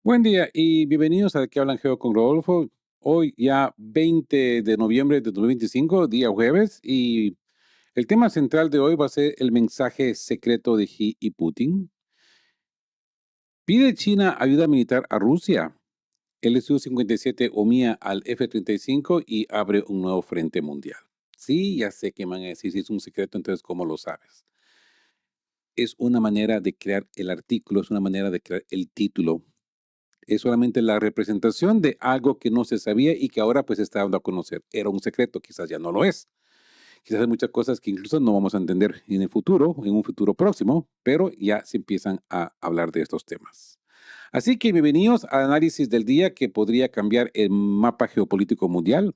Buen día y bienvenidos a De qué hablan Geo con Rodolfo. Hoy ya 20 de noviembre de 2025, día jueves, y el tema central de hoy va a ser el mensaje secreto de Xi y Putin. Pide China ayuda militar a Rusia. El Su-57 humilla al F-35 y abre un nuevo frente mundial. Sí, ya sé que me van a decir si es un secreto, entonces ¿cómo lo sabes? Es una manera de crear el artículo, es una manera de crear el título. Es solamente la representación de algo que no se sabía y que ahora pues se está dando a conocer. Era un secreto, quizás ya no lo es. Quizás hay muchas cosas que incluso no vamos a entender en el futuro, en un futuro próximo, pero ya se empiezan a hablar de estos temas. Así que bienvenidos al análisis del día que podría cambiar el mapa geopolítico mundial.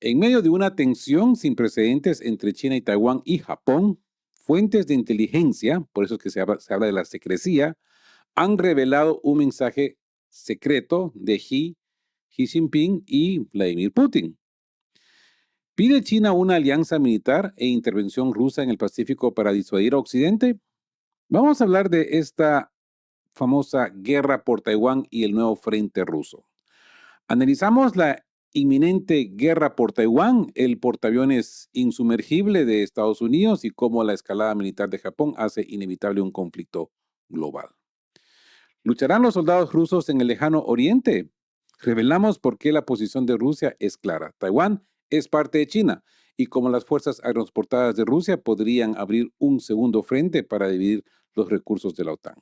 En medio de una tensión sin precedentes entre China y Taiwán y Japón, fuentes de inteligencia, por eso es que se habla de la secrecía, han revelado un mensaje secreto de Xi Jinping y Vladimir Putin. ¿Pide China una alianza militar e intervención rusa en el Pacífico para disuadir a Occidente? Vamos a hablar de esta famosa guerra por Taiwán y el nuevo frente ruso. Analizamos la inminente guerra por Taiwán, el portaaviones insumergible de Estados Unidos y cómo la escalada militar de Japón hace inevitable un conflicto global. ¿Lucharán los soldados rusos en el lejano oriente? Revelamos por qué la posición de Rusia es clara. Taiwán es parte de China y como las fuerzas aeroportadas de Rusia podrían abrir un segundo frente para dividir los recursos de la OTAN.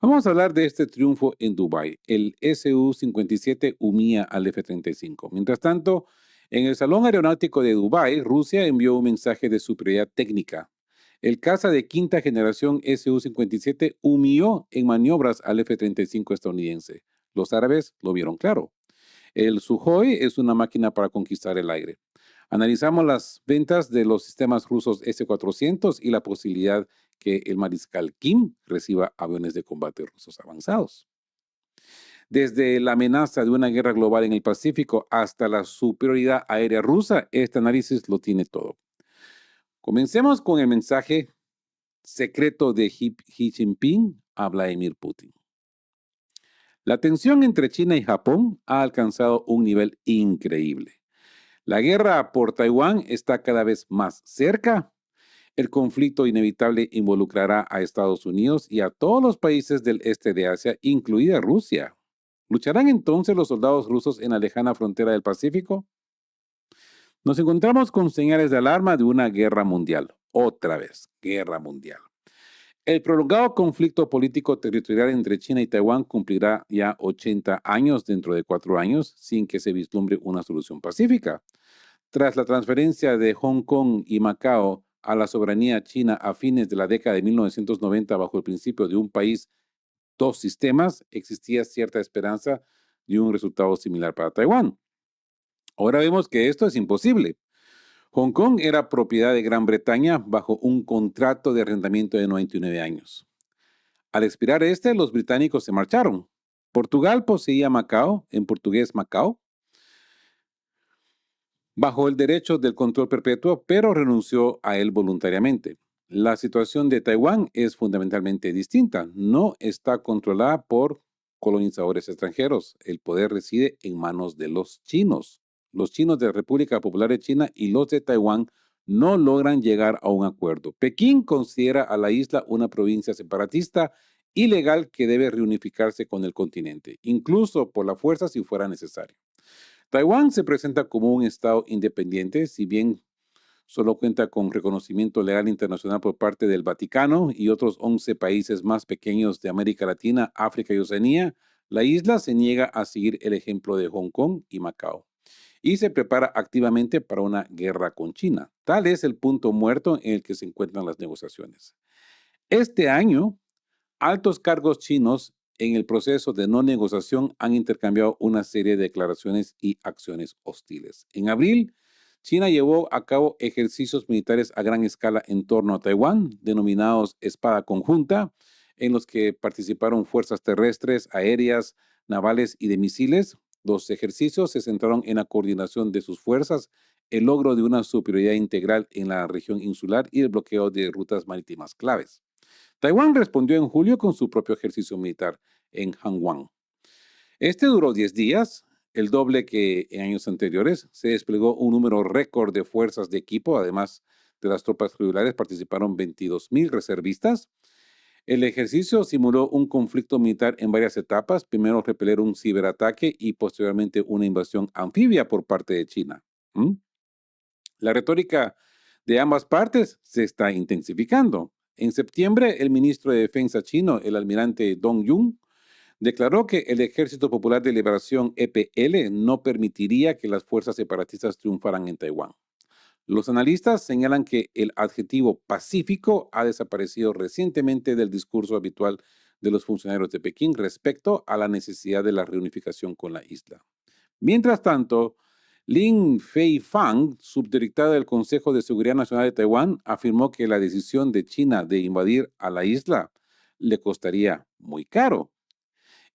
Vamos a hablar de este triunfo en Dubái. El Su-57 humilla al F-35. Mientras tanto, en el Salón Aeronáutico de Dubái, Rusia envió un mensaje de superioridad técnica. El caza de quinta generación Su-57 humilló en maniobras al F-35 estadounidense. Los árabes lo vieron claro. El Sukhoi es una máquina para conquistar el aire. Analizamos las ventas de los sistemas rusos S-400 y la posibilidad que el mariscal Kim reciba aviones de combate rusos avanzados. Desde la amenaza de una guerra global en el Pacífico hasta la superioridad aérea rusa, este análisis lo tiene todo. Comencemos con el mensaje secreto de Xi Jinping a Vladimir Putin. La tensión entre China y Japón ha alcanzado un nivel increíble. La guerra por Taiwán está cada vez más cerca. El conflicto inevitable involucrará a Estados Unidos y a todos los países del este de Asia, incluida Rusia. ¿Lucharán entonces los soldados rusos en la lejana frontera del Pacífico? Nos encontramos con señales de alarma de una guerra mundial. Otra vez, guerra mundial. El prolongado conflicto político territorial entre China y Taiwán cumplirá ya 80 años dentro de 4 años sin que se vislumbre una solución pacífica. Tras la transferencia de Hong Kong y Macao a la soberanía china a fines de la década de 1990 bajo el principio de un país, dos sistemas, existía cierta esperanza de un resultado similar para Taiwán. Ahora vemos que esto es imposible. Hong Kong era propiedad de Gran Bretaña bajo un contrato de arrendamiento de 99 años. Al expirar este, los británicos se marcharon. Portugal poseía Macao, en portugués Macao, bajo el derecho del control perpetuo, pero renunció a él voluntariamente. La situación de Taiwán es fundamentalmente distinta. No está controlada por colonizadores extranjeros. El poder reside en manos de los chinos. Los chinos de la República Popular de China y los de Taiwán no logran llegar a un acuerdo. Pekín considera a la isla una provincia separatista ilegal que debe reunificarse con el continente, incluso por la fuerza si fuera necesario. Taiwán se presenta como un estado independiente, si bien solo cuenta con reconocimiento legal internacional por parte del Vaticano y otros 11 países más pequeños de América Latina, África y Oceanía. La isla se niega a seguir el ejemplo de Hong Kong y Macao y se prepara activamente para una guerra con China. Tal es el punto muerto en el que se encuentran las negociaciones. Este año, altos cargos chinos en el proceso de no negociación han intercambiado una serie de declaraciones y acciones hostiles. En abril, China llevó a cabo ejercicios militares a gran escala en torno a Taiwán, denominados Espada Conjunta, en los que participaron fuerzas terrestres, aéreas, navales y de misiles. Los ejercicios se centraron en la coordinación de sus fuerzas, el logro de una superioridad integral en la región insular y el bloqueo de rutas marítimas claves. Taiwán respondió en julio con su propio ejercicio militar en Hangguang. Este duró 10 días, el doble que en años anteriores. Se desplegó un número récord de fuerzas de equipo, además de las tropas regulares participaron 22,000 reservistas. El ejercicio simuló un conflicto militar en varias etapas, primero repeler un ciberataque y posteriormente una invasión anfibia por parte de China. ¿Mm? La retórica de ambas partes se está intensificando. En septiembre, el ministro de Defensa chino, el almirante Dong Yun, declaró que el Ejército Popular de Liberación EPL no permitiría que las fuerzas separatistas triunfaran en Taiwán. Los analistas señalan que el adjetivo pacífico ha desaparecido recientemente del discurso habitual de los funcionarios de Pekín respecto a la necesidad de la reunificación con la isla. Mientras tanto, Lin Feifang, subdirectora del Consejo de Seguridad Nacional de Taiwán, afirmó que la decisión de China de invadir a la isla le costaría muy caro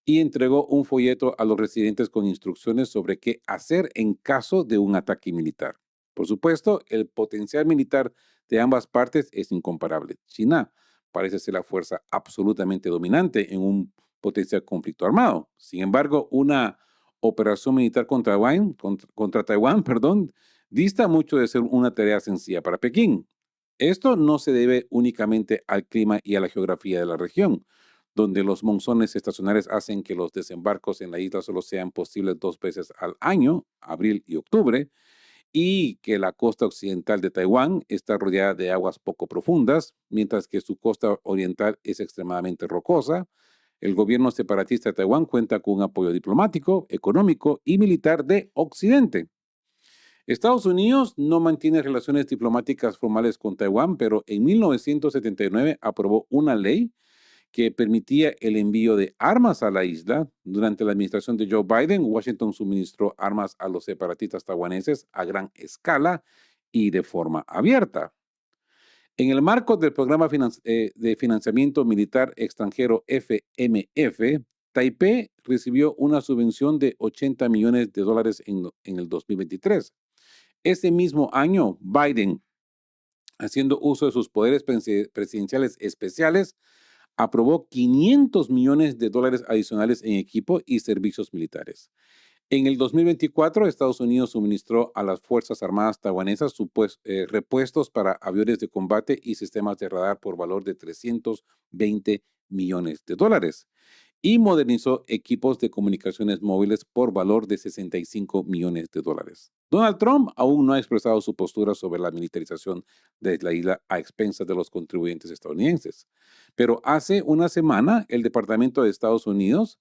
y entregó un folleto a los residentes con instrucciones sobre qué hacer en caso de un ataque militar. Por supuesto, el potencial militar de ambas partes es incomparable. China parece ser la fuerza absolutamente dominante en un potencial conflicto armado. Sin embargo, una operación militar contra Taiwán, dista mucho de ser una tarea sencilla para Pekín. Esto no se debe únicamente al clima y a la geografía de la región, donde los monzones estacionales hacen que los desembarcos en la isla solo sean posibles 2 veces al año, abril y octubre, y que la costa occidental de Taiwán está rodeada de aguas poco profundas, mientras que su costa oriental es extremadamente rocosa. El gobierno separatista de Taiwán cuenta con un apoyo diplomático, económico y militar de Occidente. Estados Unidos no mantiene relaciones diplomáticas formales con Taiwán, pero en 1979 aprobó una ley que permitía el envío de armas a la isla. Durante la administración de Joe Biden, Washington suministró armas a los separatistas taiwaneses a gran escala y de forma abierta. En el marco del programa de financiamiento militar extranjero FMF, Taipei recibió una subvención de $80 millones en el 2023. Ese mismo año, Biden, haciendo uso de sus poderes presidenciales especiales, aprobó $500 millones adicionales en equipo y servicios militares. En el 2024, Estados Unidos suministró a las Fuerzas Armadas taiwanesas repuestos para aviones de combate y sistemas de radar por valor de $320 millones y modernizó equipos de comunicaciones móviles por valor de $65 millones. Donald Trump aún no ha expresado su postura sobre la militarización de la isla a expensas de los contribuyentes estadounidenses. Pero hace una semana, el Departamento de Estados Unidos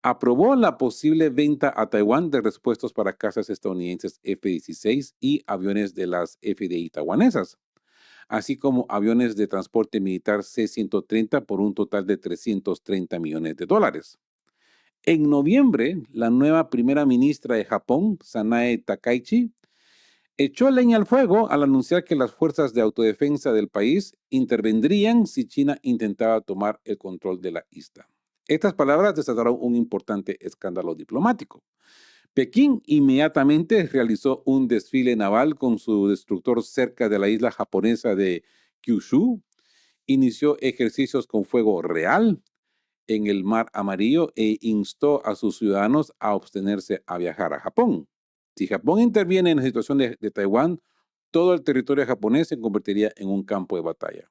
aprobó la posible venta a Taiwán de repuestos para cazas estadounidenses F-16 y aviones de las FDI taiwanesas, así como aviones de transporte militar C-130 por un total de $330 millones. En noviembre, la nueva primera ministra de Japón, Sanae Takaichi, echó leña al fuego al anunciar que las fuerzas de autodefensa del país intervendrían si China intentaba tomar el control de la isla. Estas palabras desataron un importante escándalo diplomático. Pekín inmediatamente realizó un desfile naval con su destructor cerca de la isla japonesa de Kyushu, inició ejercicios con fuego real en el Mar Amarillo e instó a sus ciudadanos a abstenerse a viajar a Japón. Si Japón interviene en la situación de Taiwán, todo el territorio japonés se convertiría en un campo de batalla.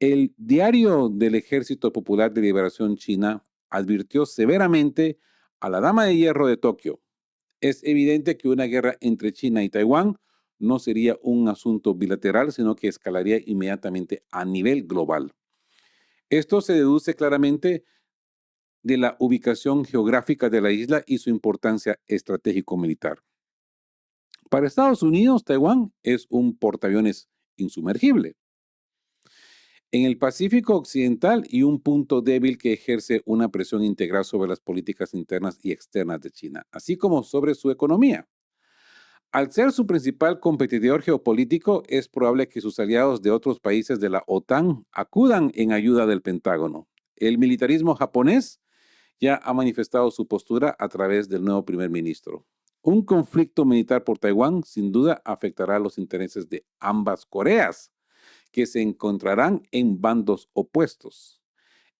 El diario del Ejército Popular de Liberación China advirtió severamente a la Dama de Hierro de Tokio: es evidente que una guerra entre China y Taiwán no sería un asunto bilateral, sino que escalaría inmediatamente a nivel global. Esto se deduce claramente de la ubicación geográfica de la isla y su importancia estratégico-militar. Para Estados Unidos, Taiwán es un portaaviones insumergible en el Pacífico Occidental y un punto débil que ejerce una presión integral sobre las políticas internas y externas de China, así como sobre su economía. Al ser su principal competidor geopolítico, es probable que sus aliados de otros países de la OTAN acudan en ayuda del Pentágono. El militarismo japonés ya ha manifestado su postura a través del nuevo primer ministro. Un conflicto militar por Taiwán sin duda afectará los intereses de ambas Coreas, que se encontrarán en bandos opuestos.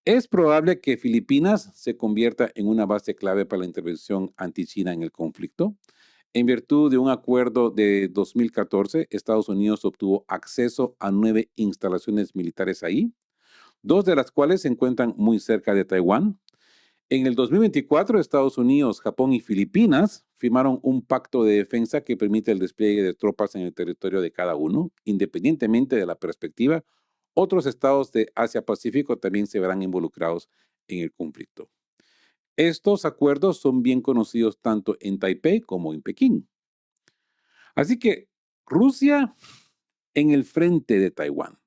Es probable que Filipinas se convierta en una base clave para la intervención anti-China en el conflicto. En virtud de un acuerdo de 2014, Estados Unidos obtuvo acceso a 9 instalaciones militares ahí, 2 de las cuales se encuentran muy cerca de Taiwán. En el 2024, Estados Unidos, Japón y Filipinas firmaron un pacto de defensa que permite el despliegue de tropas en el territorio de cada uno, independientemente de la perspectiva. Otros estados de Asia-Pacífico también se verán involucrados en el conflicto. Estos acuerdos son bien conocidos tanto en Taipei como en Pekín. Así que Rusia en el frente de Taiwán.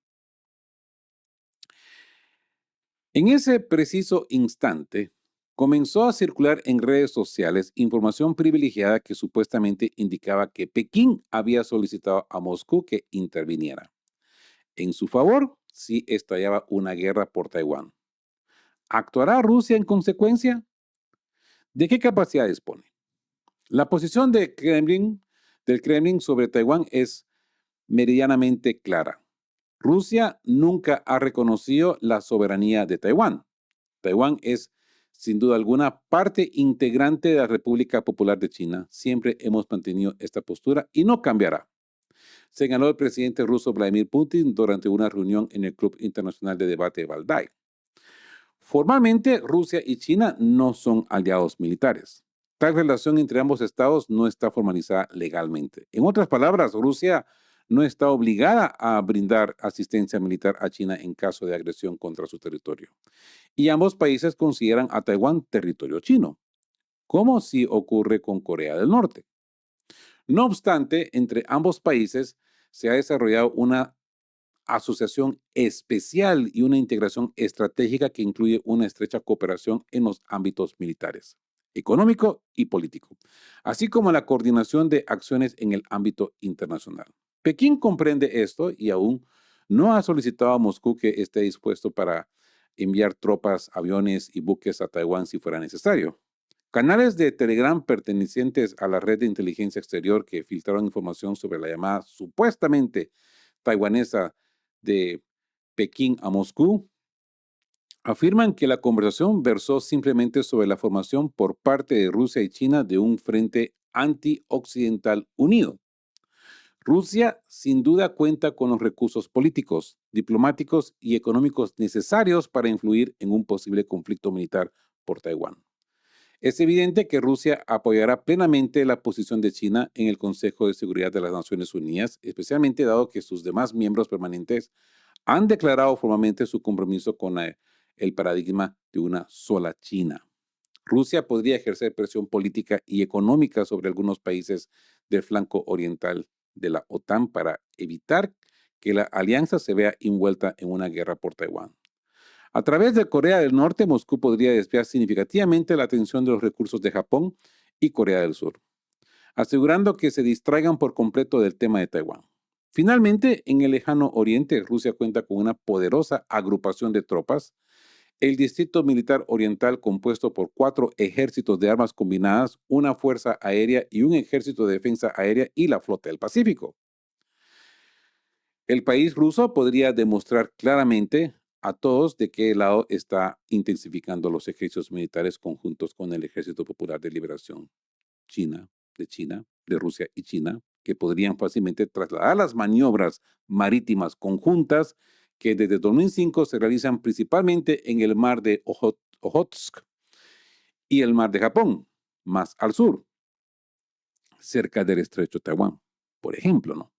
En ese preciso instante, comenzó a circular en redes sociales información privilegiada que supuestamente indicaba que Pekín había solicitado a Moscú que interviniera en su favor si estallaba una guerra por Taiwán. ¿Actuará Rusia en consecuencia? ¿De qué capacidad dispone? La posición del Kremlin sobre Taiwán es meridianamente clara. Rusia nunca ha reconocido la soberanía de Taiwán. Taiwán es, sin duda alguna, parte integrante de la República Popular de China. Siempre hemos mantenido esta postura y no cambiará, señaló el presidente ruso Vladimir Putin durante una reunión en el Club Internacional de Debate Valdai. Formalmente, Rusia y China no son aliados militares. Tal relación entre ambos estados no está formalizada legalmente. En otras palabras, Rusia no está obligada a brindar asistencia militar a China en caso de agresión contra su territorio. Y ambos países consideran a Taiwán territorio chino, como si ocurre con Corea del Norte. No obstante, entre ambos países se ha desarrollado una asociación especial y una integración estratégica que incluye una estrecha cooperación en los ámbitos militares, económico y político, así como la coordinación de acciones en el ámbito internacional. Pekín comprende esto y aún no ha solicitado a Moscú que esté dispuesto para enviar tropas, aviones y buques a Taiwán si fuera necesario. Canales de Telegram pertenecientes a la red de inteligencia exterior que filtraron información sobre la llamada supuestamente taiwanesa de Pekín a Moscú afirman que la conversación versó simplemente sobre la formación por parte de Rusia y China de un frente anti-occidental unido. Rusia sin duda cuenta con los recursos políticos, diplomáticos y económicos necesarios para influir en un posible conflicto militar por Taiwán. Es evidente que Rusia apoyará plenamente la posición de China en el Consejo de Seguridad de las Naciones Unidas, especialmente dado que sus demás miembros permanentes han declarado formalmente su compromiso con el paradigma de una sola China. Rusia podría ejercer presión política y económica sobre algunos países del flanco oriental de la OTAN para evitar que la alianza se vea envuelta en una guerra por Taiwán. A través de Corea del Norte, Moscú podría desviar significativamente la atención de los recursos de Japón y Corea del Sur, asegurando que se distraigan por completo del tema de Taiwán. Finalmente, en el lejano oriente, Rusia cuenta con una poderosa agrupación de tropas, el Distrito Militar Oriental compuesto por 4 ejércitos de armas combinadas, una fuerza aérea y un ejército de defensa aérea y la Flota del Pacífico. El país ruso podría demostrar claramente a todos de qué lado está intensificando los ejercicios militares conjuntos con el Ejército Popular de Liberación China, de Rusia y China, que podrían fácilmente trasladar las maniobras marítimas conjuntas que desde 2005 se realizan principalmente en el mar de Ojotsk y el mar de Japón, más al sur, cerca del estrecho de Taiwán, por ejemplo, ¿no?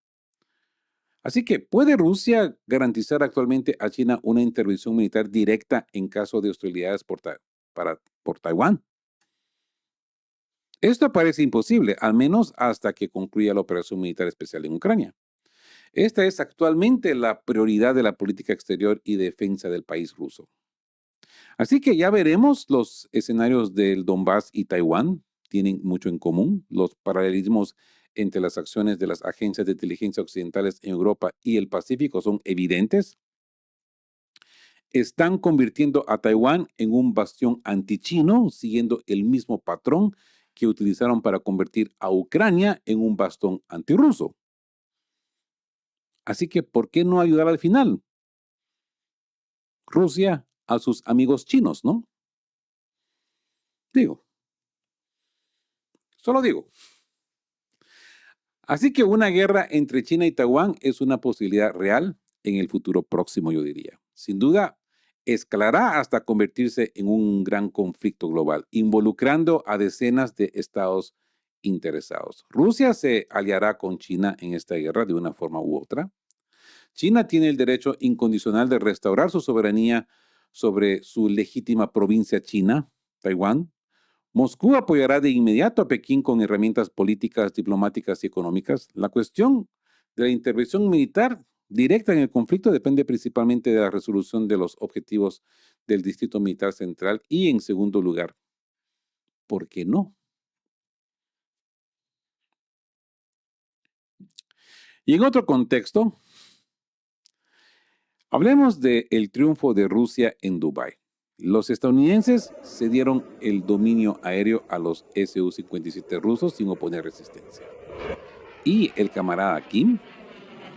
Así que, ¿puede Rusia garantizar actualmente a China una intervención militar directa en caso de hostilidades por Taiwán? Esto parece imposible, al menos hasta que concluya la operación militar especial en Ucrania. Esta es actualmente la prioridad de la política exterior y defensa del país ruso. Así que ya veremos, los escenarios del Donbass y Taiwán tienen mucho en común. Los paralelismos entre las acciones de las agencias de inteligencia occidentales en Europa y el Pacífico son evidentes. Están convirtiendo a Taiwán en un bastión antichino, siguiendo el mismo patrón que utilizaron para convertir a Ucrania en un bastión antirruso. Así que, ¿por qué no ayudar al final? Rusia a sus amigos chinos, ¿no? Digo, solo digo. Así que una guerra entre China y Taiwán es una posibilidad real en el futuro próximo, yo diría. Sin duda, escalará hasta convertirse en un gran conflicto global, involucrando a decenas de estados interesados. Rusia se aliará con China en esta guerra de una forma u otra. China tiene el derecho incondicional de restaurar su soberanía sobre su legítima provincia china, Taiwán. Moscú apoyará de inmediato a Pekín con herramientas políticas, diplomáticas y económicas. La cuestión de la intervención militar directa en el conflicto depende principalmente de la resolución de los objetivos del Distrito Militar Central y, en segundo lugar, ¿por qué no? Y en otro contexto, hablemos del triunfo de Rusia en Dubái. Los estadounidenses cedieron el dominio aéreo a los Su-57 rusos sin oponer resistencia. Y el camarada Kim,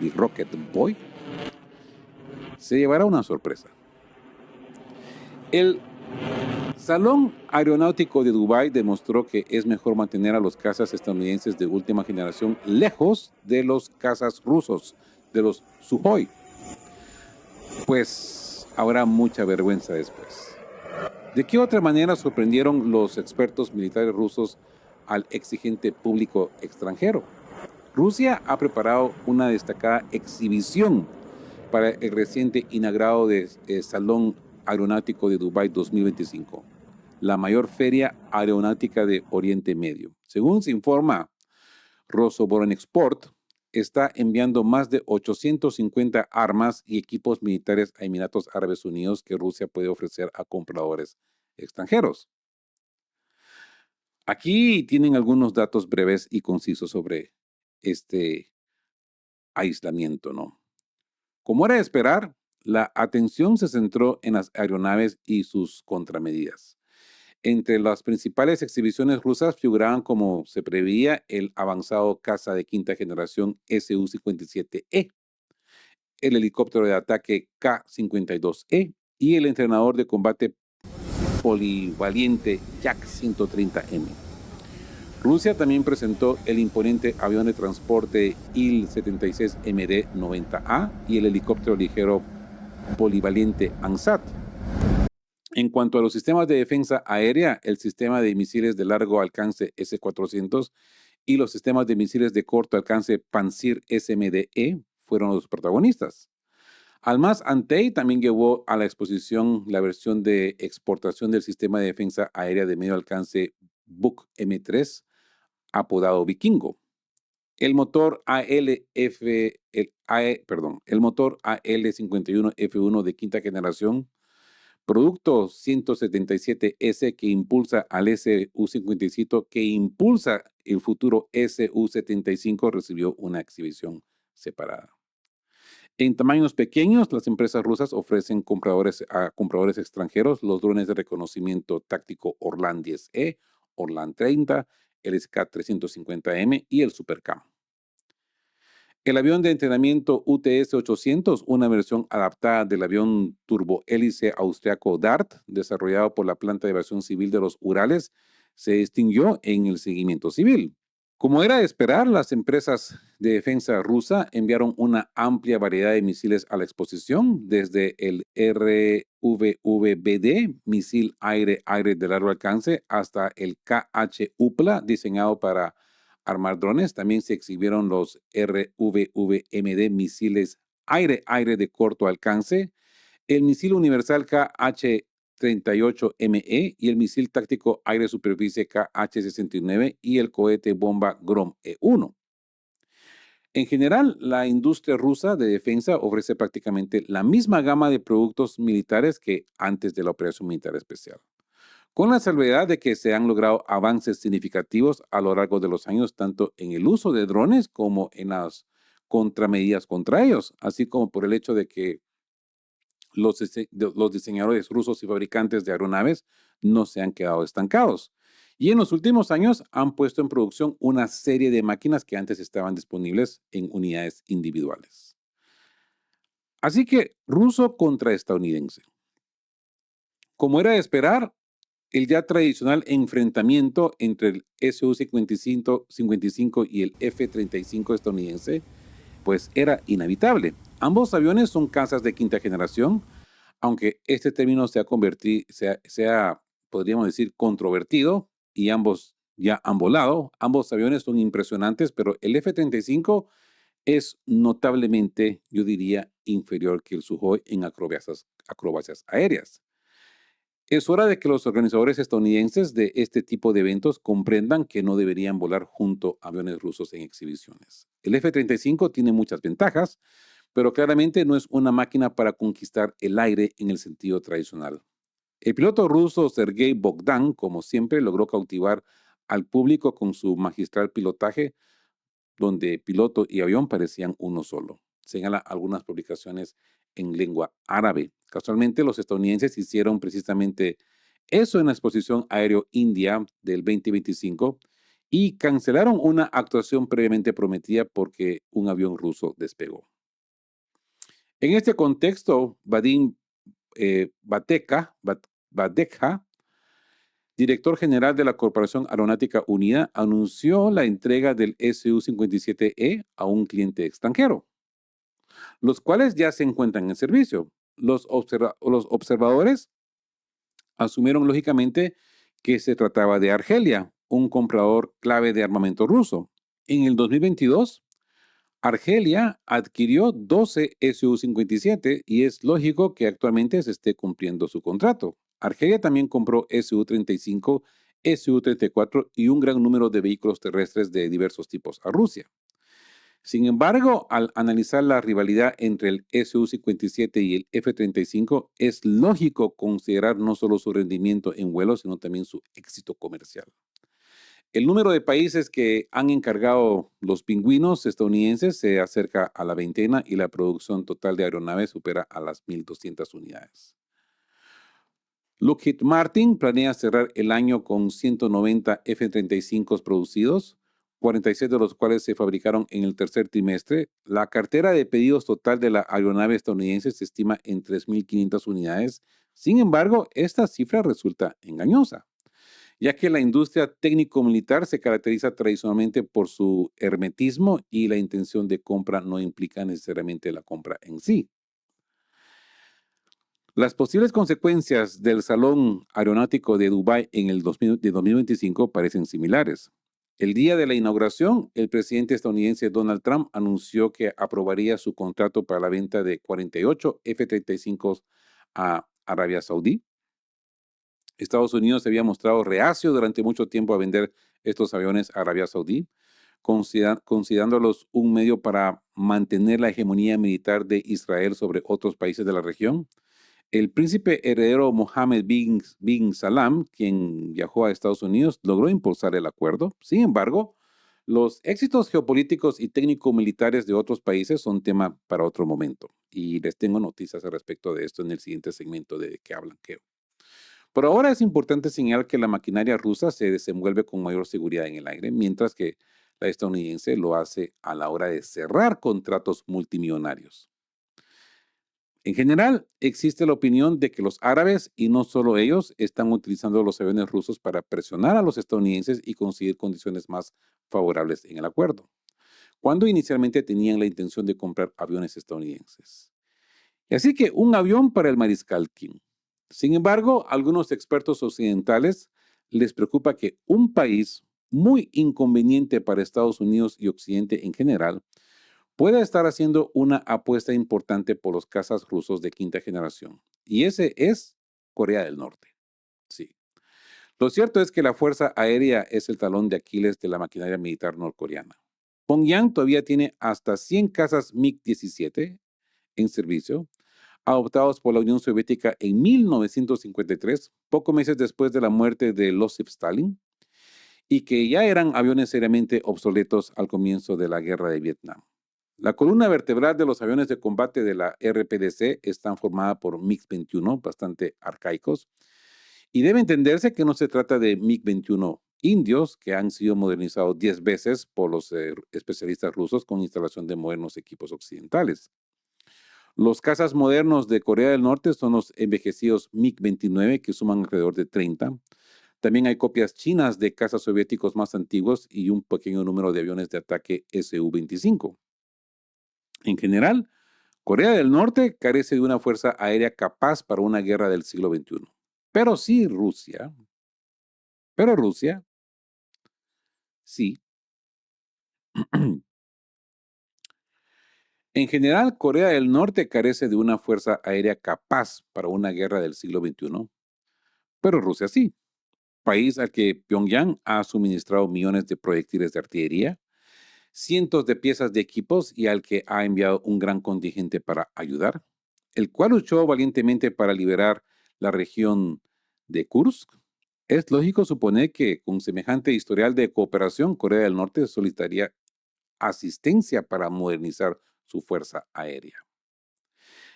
el Rocket Boy, se llevará una sorpresa. El Salón Aeronáutico de Dubái demostró que es mejor mantener a los cazas estadounidenses de última generación lejos de los cazas rusos, de los Sukhoi, pues habrá mucha vergüenza después. ¿De qué otra manera sorprendieron los expertos militares rusos al exigente público extranjero? Rusia ha preparado una destacada exhibición para el reciente inaugurado de Salón Aeronáutico de Dubái 2025, la mayor feria aeronáutica de Oriente Medio. Según se informa, Rosoboronexport está enviando más de 850 armas y equipos militares a Emiratos Árabes Unidos que Rusia puede ofrecer a compradores extranjeros. Aquí tienen algunos datos breves y concisos sobre este aislamiento, ¿no? Como era de esperar, la atención se centró en las aeronaves y sus contramedidas. Entre las principales exhibiciones rusas figuraban, como se preveía, el avanzado caza de quinta generación Su-57E, el helicóptero de ataque K-52E y el entrenador de combate polivalente Yak-130M. Rusia también presentó el imponente avión de transporte Il-76MD-90A y el helicóptero ligero polivalente Ansat. En cuanto a los sistemas de defensa aérea, el sistema de misiles de largo alcance S-400 y los sistemas de misiles de corto alcance Pansir SMDE fueron los protagonistas. Almaz Antey también llevó a la exposición la versión de exportación del sistema de defensa aérea de medio alcance Buk M3, apodado Vikingo. El motor el motor AL-51F1 de quinta generación, producto 177S que impulsa al Su-57, que impulsa el futuro Su-75, recibió una exhibición separada. En tamaños pequeños, las empresas rusas ofrecen a compradores extranjeros los drones de reconocimiento táctico Orlan 10E, Orlan 30, el SK-350M y el Supercam. El avión de entrenamiento UTS-800, una versión adaptada del avión turbohélice austriaco Dart, desarrollado por la planta de aviación civil de los Urales, se distinguió en el seguimiento civil. Como era de esperar, las empresas de defensa rusa enviaron una amplia variedad de misiles a la exposición, desde el RVVBD, misil aire-aire de largo alcance, hasta el KH-UPLA, diseñado para armar drones. También se exhibieron los RVVMD, misiles aire-aire de corto alcance, el misil universal KH-38ME y el misil táctico aire-superficie KH-69 y el cohete bomba Grom-E-1. En general, la industria rusa de defensa ofrece prácticamente la misma gama de productos militares que antes de la operación militar especial, con la salvedad de que se han logrado avances significativos a lo largo de los años, tanto en el uso de drones como en las contramedidas contra ellos, así como por el hecho de que los diseñadores rusos y fabricantes de aeronaves no se han quedado estancados. Y en los últimos años han puesto en producción una serie de máquinas que antes estaban disponibles en unidades individuales. Así que ruso contra estadounidense. Como era de esperar, el ya tradicional enfrentamiento entre el Su-55 y el F-35 estadounidense, pues era inevitable. Ambos aviones son cazas de quinta generación, aunque este término podríamos decir, controvertido, y ambos ya han volado. Ambos aviones son impresionantes, pero el F-35 es notablemente, yo diría, inferior que el Sukhoi en acrobacias aéreas. Es hora de que los organizadores estadounidenses de este tipo de eventos comprendan que no deberían volar junto a aviones rusos en exhibiciones. El F-35 tiene muchas ventajas, pero claramente no es una máquina para conquistar el aire en el sentido tradicional. El piloto ruso Sergei Bogdan, como siempre, logró cautivar al público con su magistral pilotaje, donde piloto y avión parecían uno solo. Señala algunas publicaciones en lengua árabe. Casualmente, los estadounidenses hicieron precisamente eso en la exposición aéreo India del 2025 y cancelaron una actuación previamente prometida porque un avión ruso despegó. En este contexto, Vadim Badekha, director general de la Corporación Aeronáutica Unida, anunció la entrega del Su-57E a un cliente extranjero, los cuales ya se encuentran en servicio. Los observadores asumieron lógicamente que se trataba de Argelia, un comprador clave de armamento ruso. En el 2022, Argelia adquirió 12 Su-57 y es lógico que actualmente se esté cumpliendo su contrato. Argelia también compró Su-35, Su-34 y un gran número de vehículos terrestres de diversos tipos a Rusia. Sin embargo, al analizar la rivalidad entre el Su-57 y el F-35, es lógico considerar no solo su rendimiento en vuelo, sino también su éxito comercial. El número de países que han encargado los pingüinos estadounidenses se acerca a la veintena y la producción total de aeronaves supera a las 1,200 unidades. Lockheed Martin planea cerrar el año con 190 F-35 producidos, 46 de los cuales se fabricaron en el tercer trimestre. La cartera de pedidos total de la aeronave estadounidense se estima en 3,500 unidades. Sin embargo, esta cifra resulta engañosa, ya que la industria técnico-militar se caracteriza tradicionalmente por su hermetismo y la intención de compra no implica necesariamente la compra en sí. Las posibles consecuencias del Salón Aeronáutico de Dubái en el 2025 parecen similares. El día de la inauguración, el presidente estadounidense Donald Trump anunció que aprobaría su contrato para la venta de 48 F-35 a Arabia Saudí. Estados Unidos se había mostrado reacio durante mucho tiempo a vender estos aviones a Arabia Saudí, considerándolos un medio para mantener la hegemonía militar de Israel sobre otros países de la región. El príncipe heredero Mohammed bin Salam, quien viajó a Estados Unidos, logró impulsar el acuerdo. Sin embargo, los éxitos geopolíticos y técnico-militares de otros países son tema para otro momento. Y les tengo noticias al respecto de esto en el siguiente segmento de ¿Qué hablan qué? Por ahora es importante señalar que la maquinaria rusa se desenvuelve con mayor seguridad en el aire, mientras que la estadounidense lo hace a la hora de cerrar contratos multimillonarios. En general, existe la opinión de que los árabes, y no solo ellos, están utilizando los aviones rusos para presionar a los estadounidenses y conseguir condiciones más favorables en el acuerdo, cuando inicialmente tenían la intención de comprar aviones estadounidenses. Y así que un avión para el mariscal King. Sin embargo, a algunos expertos occidentales les preocupa que un país muy inconveniente para Estados Unidos y Occidente en general puede estar haciendo una apuesta importante por los cazas rusos de quinta generación. Y ese es Corea del Norte. Sí. Lo cierto es que la Fuerza Aérea es el talón de Aquiles de la maquinaria militar norcoreana. Pyongyang todavía tiene hasta 100 cazas MiG-17 en servicio, adoptados por la Unión Soviética en 1953, pocos meses después de la muerte de Losif Stalin, y que ya eran aviones seriamente obsoletos al comienzo de la guerra de Vietnam. La columna vertebral de los aviones de combate de la RPDC están formada por MiG-21, bastante arcaicos, y debe entenderse que no se trata de MiG-21 indios que han sido modernizados 10 veces por los especialistas rusos con instalación de modernos equipos occidentales. Los cazas modernos de Corea del Norte son los envejecidos MiG-29, que suman alrededor de 30. También hay copias chinas de cazas soviéticos más antiguos y un pequeño número de aviones de ataque Su-25. En general, Corea del Norte carece de una fuerza aérea capaz para una guerra del siglo XXI. Pero sí Rusia, pero Rusia, sí. En general, Corea del Norte carece de una fuerza aérea capaz para una guerra del siglo XXI, pero Rusia sí, país al que Pyongyang ha suministrado millones de proyectiles de artillería, cientos de piezas de equipos y al que ha enviado un gran contingente para ayudar, el cual luchó valientemente para liberar la región de Kursk. Es lógico suponer que con semejante historial de cooperación, Corea del Norte solicitaría asistencia para modernizar su fuerza aérea.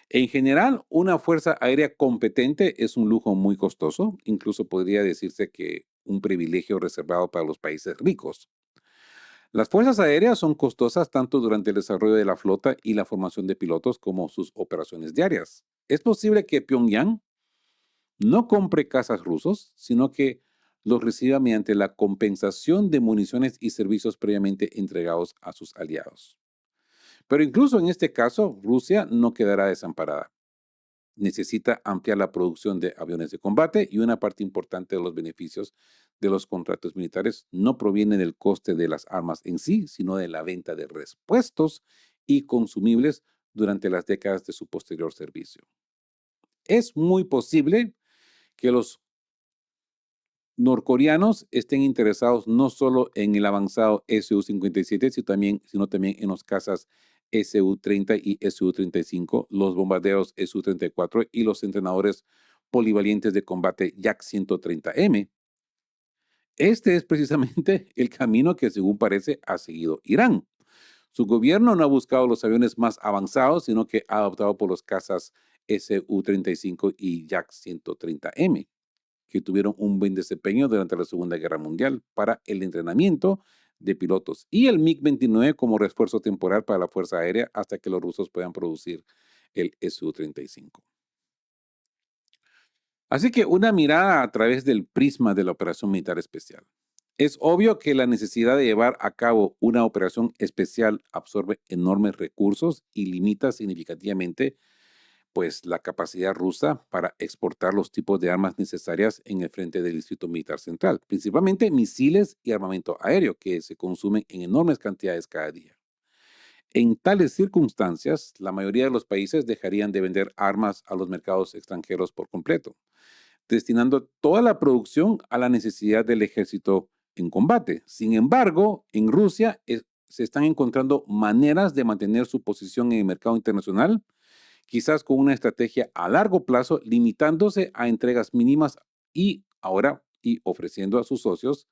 En general, una fuerza aérea competente es un lujo muy costoso, incluso podría decirse que un privilegio reservado para los países ricos. Las fuerzas aéreas son costosas tanto durante el desarrollo de la flota y la formación de pilotos como sus operaciones diarias. Es posible que Pyongyang no compre cazas rusos, sino que los reciba mediante la compensación de municiones y servicios previamente entregados a sus aliados. Pero incluso en este caso, Rusia no quedará desamparada. Necesita ampliar la producción de aviones de combate y una parte importante de los beneficios de los contratos militares no proviene del coste de las armas en sí, sino de la venta de repuestos y consumibles durante las décadas de su posterior servicio. Es muy posible que los norcoreanos estén interesados no solo en el avanzado Su-57, sino también en los cazas Su-30 y Su-35, los bombarderos Su-34 y los entrenadores polivalentes de combate Yak-130M. Este es precisamente el camino que, según parece, ha seguido Irán. Su gobierno no ha buscado los aviones más avanzados, sino que ha optado por los cazas Su-35 y Yak-130M, que tuvieron un buen desempeño durante la Segunda Guerra Mundial para el entrenamiento de pilotos, y el MiG-29 como refuerzo temporal para la Fuerza Aérea hasta que los rusos puedan producir el Su-35. Así que una mirada a través del prisma de la operación militar especial. Es obvio que la necesidad de llevar a cabo una operación especial absorbe enormes recursos y limita significativamente pues la capacidad rusa para exportar los tipos de armas necesarias en el frente del Distrito Militar Central, principalmente misiles y armamento aéreo que se consumen en enormes cantidades cada día. En tales circunstancias, la mayoría de los países dejarían de vender armas a los mercados extranjeros por completo, destinando toda la producción a la necesidad del ejército en combate. Sin embargo, en Rusia se están encontrando maneras de mantener su posición en el mercado internacional, quizás con una estrategia a largo plazo, limitándose a entregas mínimas y ofreciendo a sus socios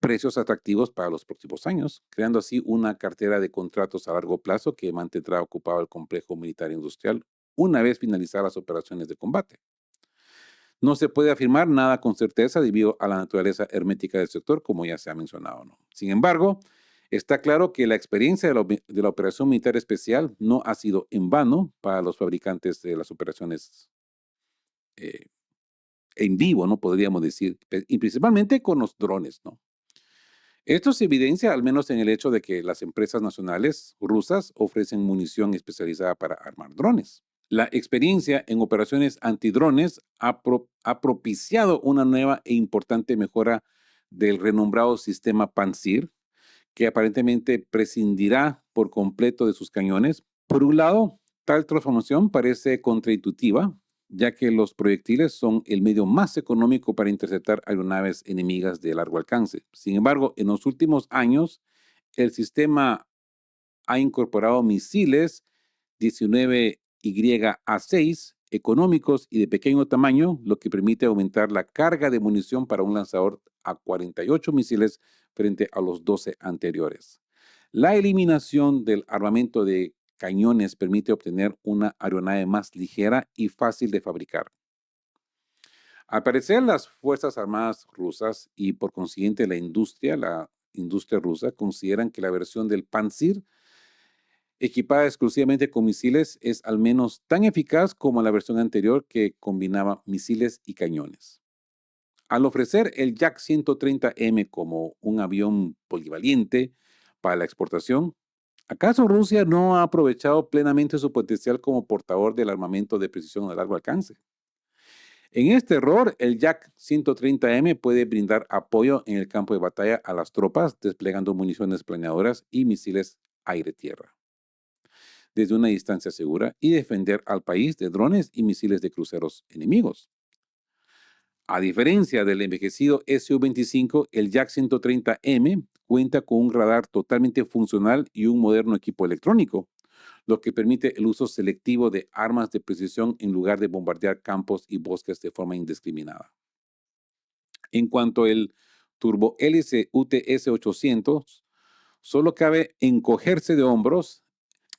precios atractivos para los próximos años, creando así una cartera de contratos a largo plazo que mantendrá ocupado el complejo militar industrial una vez finalizadas las operaciones de combate. No se puede afirmar nada con certeza debido a la naturaleza hermética del sector, como ya se ha mencionado, ¿no? Sin embargo, está claro que la experiencia de la operación militar especial no ha sido en vano para los fabricantes de las operaciones eh, en vivo, ¿no? Podríamos decir, y principalmente con los drones, ¿no? Esto se evidencia al menos en el hecho de que las empresas nacionales rusas ofrecen munición especializada para armar drones. La experiencia en operaciones antidrones ha propiciado una nueva e importante mejora del renombrado sistema Pantsir, que aparentemente prescindirá por completo de sus cañones. Por un lado, tal transformación parece contraintuitiva, ya que los proyectiles son el medio más económico para interceptar aeronaves enemigas de largo alcance. Sin embargo, en los últimos años, el sistema ha incorporado misiles 19YA6 económicos y de pequeño tamaño, lo que permite aumentar la carga de munición para un lanzador a 48 misiles frente a los 12 anteriores. La eliminación del armamento de cañones permite obtener una aeronave más ligera y fácil de fabricar. Al parecer, las Fuerzas Armadas rusas y por consiguiente la industria rusa consideran que la versión del Pantsir equipada exclusivamente con misiles, es al menos tan eficaz como la versión anterior que combinaba misiles y cañones. Al ofrecer el Yak 130M como un avión polivalente para la exportación, ¿acaso Rusia no ha aprovechado plenamente su potencial como portador del armamento de precisión a largo alcance? En este error, el Yak 130M puede brindar apoyo en el campo de batalla a las tropas, desplegando municiones planeadoras y misiles aire-tierra desde una distancia segura y defender al país de drones y misiles de cruceros enemigos. A diferencia del envejecido Su-25, el Yak 130M cuenta con un radar totalmente funcional y un moderno equipo electrónico, lo que permite el uso selectivo de armas de precisión en lugar de bombardear campos y bosques de forma indiscriminada. En cuanto al turbohélice UTS-800, solo cabe encogerse de hombros.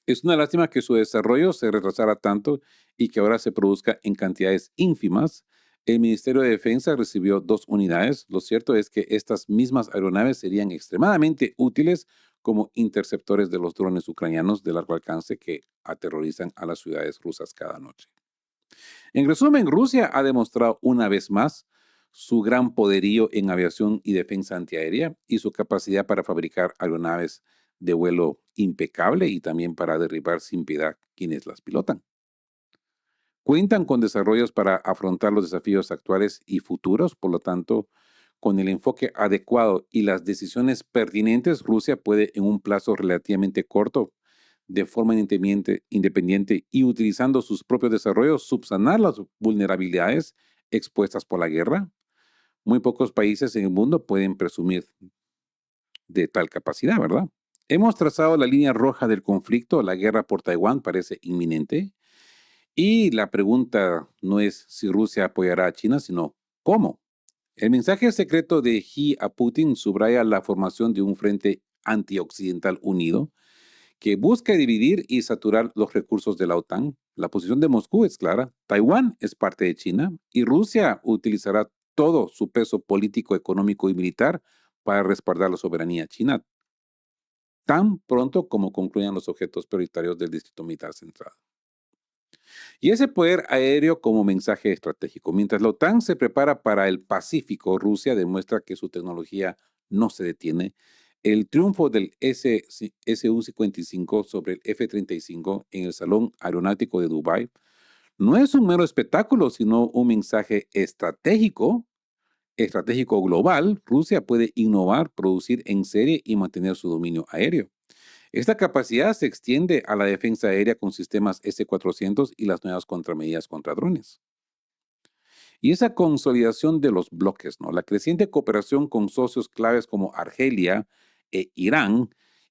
Es una lástima que su desarrollo se retrasara tanto y que ahora se produzca en cantidades ínfimas. El Ministerio de Defensa recibió 2 unidades. Lo cierto es que estas mismas aeronaves serían extremadamente útiles como interceptores de los drones ucranianos de largo alcance que aterrorizan a las ciudades rusas cada noche. En resumen, Rusia ha demostrado una vez más su gran poderío en aviación y defensa antiaérea y su capacidad para fabricar aeronaves de vuelo impecable y también para derribar sin piedad quienes las pilotan. Cuentan con desarrollos para afrontar los desafíos actuales y futuros, por lo tanto, con el enfoque adecuado y las decisiones pertinentes, Rusia puede en un plazo relativamente corto, de forma independiente y utilizando sus propios desarrollos, subsanar las vulnerabilidades expuestas por la guerra. Muy pocos países en el mundo pueden presumir de tal capacidad, ¿verdad? Hemos trazado la línea roja del conflicto, la guerra por Taiwán parece inminente, y la pregunta no es si Rusia apoyará a China, sino cómo. El mensaje secreto de Xi a Putin subraya la formación de un frente antioccidental unido que busca dividir y saturar los recursos de la OTAN. La posición de Moscú es clara. Taiwán es parte de China y Rusia utilizará todo su peso político, económico y militar para respaldar la soberanía china, tan pronto como concluyan los objetos prioritarios del Distrito Militar Central. Y ese poder aéreo como mensaje estratégico. Mientras la OTAN se prepara para el Pacífico, Rusia demuestra que su tecnología no se detiene. El triunfo del Su-55 sobre el F-35 en el Salón Aeronáutico de Dubái no es un mero espectáculo, sino un mensaje estratégico global. Rusia puede innovar, producir en serie y mantener su dominio aéreo. Esta capacidad se extiende a la defensa aérea con sistemas S-400 y las nuevas contramedidas contra drones. Y esa consolidación de los bloques, ¿no? La creciente cooperación con socios claves como Argelia e Irán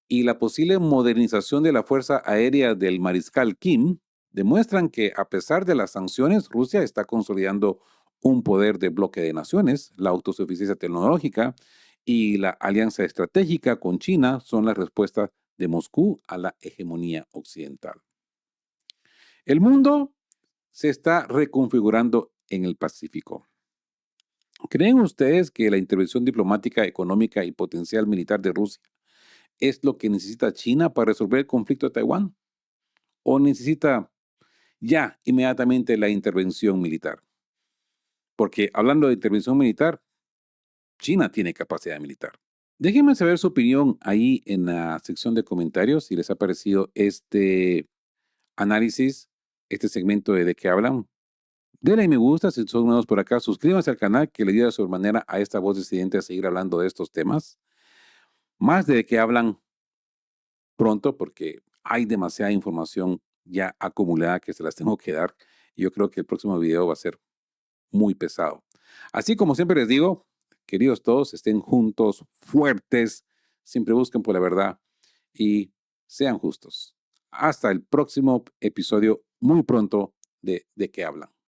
y la posible modernización de la Fuerza Aérea del Mariscal Kim demuestran que a pesar de las sanciones, Rusia está consolidando un poder de bloque de naciones. La autosuficiencia tecnológica y la alianza estratégica con China son la respuesta de Moscú a la hegemonía occidental. El mundo se está reconfigurando en el Pacífico. ¿Creen ustedes que la intervención diplomática, económica y potencial militar de Rusia es lo que necesita China para resolver el conflicto de Taiwán? ¿O necesita ya inmediatamente la intervención militar? Porque hablando de intervención militar, China tiene capacidad militar. Déjenme saber su opinión ahí en la sección de comentarios si les ha parecido este análisis, este segmento de qué hablan. Denle me gusta si son nuevos por acá. Suscríbanse al canal que le ayuda de sobremanera a esta voz disidente a seguir hablando de estos temas. Más de qué hablan pronto porque hay demasiada información ya acumulada que se las tengo que dar. Y yo creo que el próximo video va a ser muy pesado. Así como siempre les digo, queridos todos, estén juntos, fuertes, siempre busquen por la verdad y sean justos. Hasta el próximo episodio muy pronto de qué hablan.